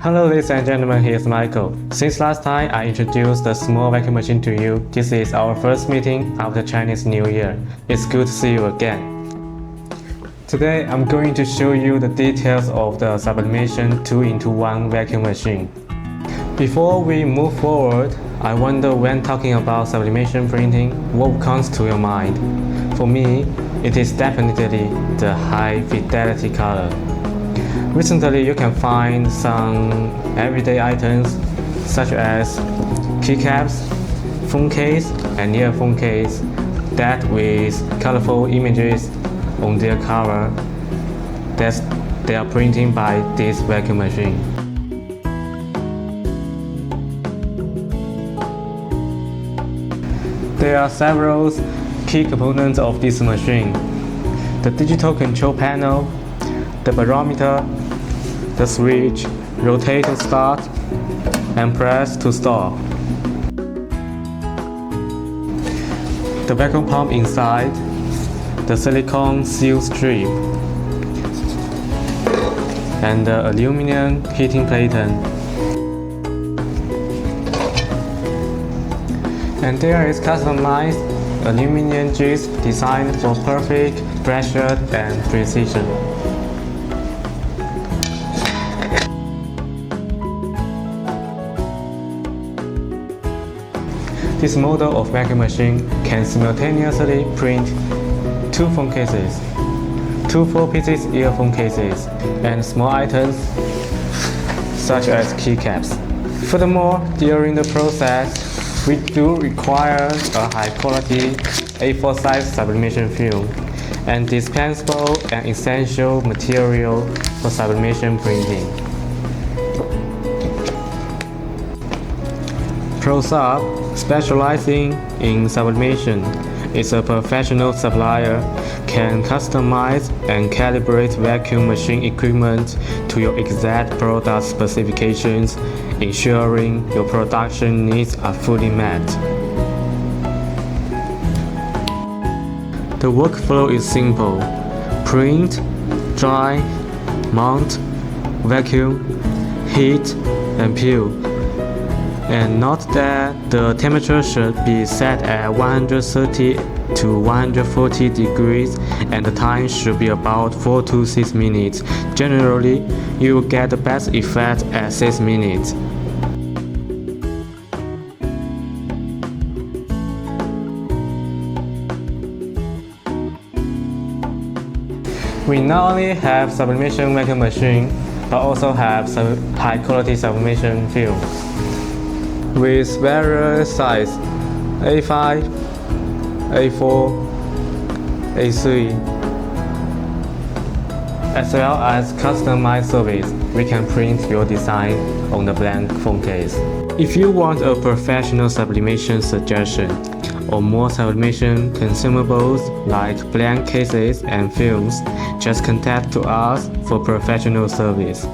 Hello ladies and gentlemen, here's Michael. Since last time I introduced the small vacuum machine to you, this is our first meeting after Chinese New Year. It's good to see you again. Today I'm going to show you the details of the Sublimation 2-in-1 vacuum machine. Before we move forward, I wonder when talking about sublimation printing, what comes to your mind? For me, it is definitely the high fidelity color. Recently, you can find some everyday items such as keycaps, phone case, and earphone case that with colorful images on their cover that they are printing by this vacuum machine. There are several key components of this machine: the digital control panel, the barometer, the switch, rotate to start, and press to stop. The vacuum pump inside, the silicone seal strip, and the aluminum heating platen. And there is customized aluminum jigs designed for perfect pressure and precision. This model of vacuum machine can simultaneously print 2 phone cases, 2 4-piece earphone cases, and small items such as keycaps. Furthermore, during the process, we do require a high-quality A4 size sublimation film and dispensable and essential material for sublimation printing. Prosub, specializing in sublimation, is a professional supplier, can customize and calibrate vacuum machine equipment to your exact product specifications, ensuring your production needs are fully met. The workflow is simple: print, dry, mount, vacuum, heat, and peel. And note that the temperature should be set at 130 to 140 degrees and the time should be about 4 to 6 minutes. Generally, you will get the best effect at 6 minutes. We not only have sublimation vacuum machine, but also have high quality sublimation film with various sizes: A5, A4, A3, as well as customized service. We can print your design on the blank phone case. If you want a professional sublimation suggestion or more sublimation consumables like blank cases and films, just contact to us for professional service.